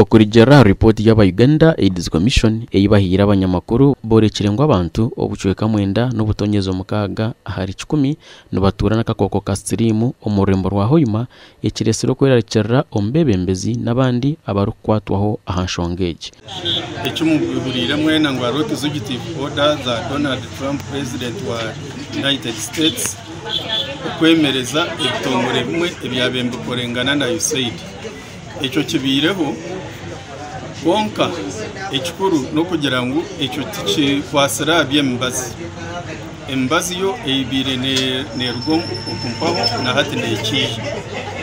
Okurijera report y'aba Uganda AIDS Commission eyibahira abanyamakuru borekirengwa abantu obucweka mwenda n'ubutonyezo mukaga hari 10 nubatura nakakoko ka stream omurembo rwa Hoima ekiresero kwerekera ombebembezi nabandi abarukwatwaho ahanshongeje. Ekimubulira mwena ngo wrote executive order za Donald Trump president wa United States kwemereza ebitongore bimwe ebyabembe korengana na USAID. Ekyo kibireho bonka ekikuru no kugira ngo ekyo tikikwasira byembazi embazi yo eyibire ne rugo okumpaho na hati neki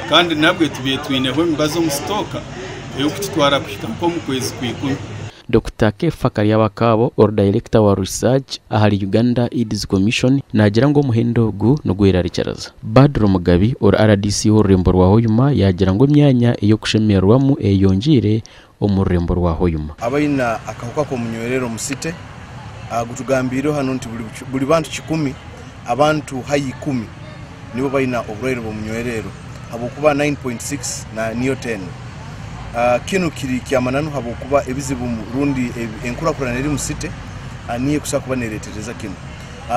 kandi nabwe tubiye twineho embazo mu stoka eyo kutwara kwika mu kwezi kwikumi. Dr. Kefa Karyabakabo or director wa research ahari Uganda AIDS Commission nagira ngo muhendo gu no gwerarekeraza. Badro Mugabi or RDC urembo rwa Hoima yagira ngo myanya iyo kushemerwamo eyongire omurembo rwa Hoima. Abaina akahuka ko munywerero musite gutugambiro hano nti buli bantu 10 abantu hayi 10 nibo baina oburero bo munywerero habokuba 9.6 na niyo 10. Kino kiri kyamananu habokuba ebizibu rundi enkurakurana eri musite aniye kusakuba neretereza kino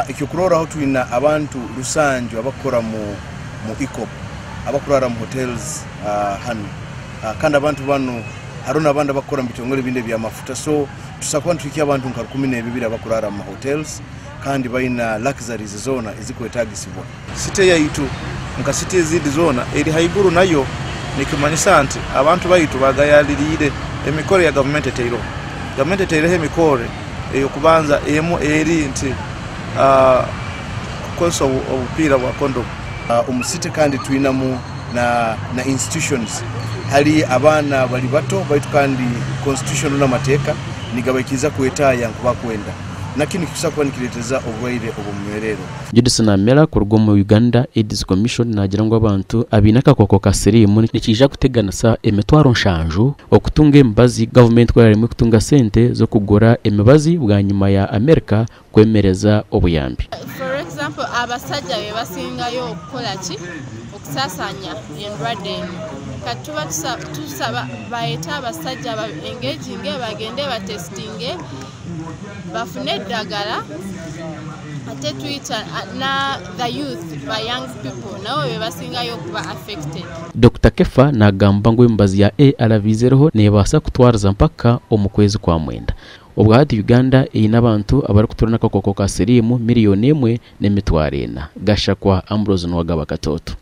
ekyo kurora aho tuina abantu rusanjo abakora mu ikop abakurara mu hotels hano kandi abantu bano haruna abandi bakora mbitongole binde bya mafuta so tusakuba tukiya abantu nka 12 abakurara mu hotels kandi baina luxuries zona ezikwetagisibwa site yaitu nka site zidi zona eri haiguru nayo nikimanyisa nti abantu bayitu bagayalirire emikore ya government eteiro emikore eyo kubanza emu eri nti kukosa obupira bwa condom umusite kandi tuinamu na institutions hali abana bali bato baitu kandi constitution na mateka nigabakiza kwetaya nkuba kwenda nakini kisakuba nikireteza obwaire obumwerero. Judison Amela kurwo mu Uganda AIDS Commission nagira ngo abantu abinaka koko kasirimu nikija kuteganasa emetwaro nshanju okutunga embazi government kwarimo kutunga sente zo kugura emibazi bwa nyuma ya America kwemereza obuyambi. For example abasajja bebasingayo okukola ki okusasanya endwadde katuba tusaba baeta abasajja ba engaging bagende ba testing bafune dagala ate Twitter na the youth by young people nao bebasingayo kuba affected. Dr. Kefa nagamba ngo embazi ya ARV0 nebasa kutwaraza mpaka omukwezi kwa mwenda. Obwahati Uganda ina abantu abari kuturana kakoko ka serimu miliyoni 1 n'emitwaro 4 gashakwa Ambrose Nwagaba Katoto.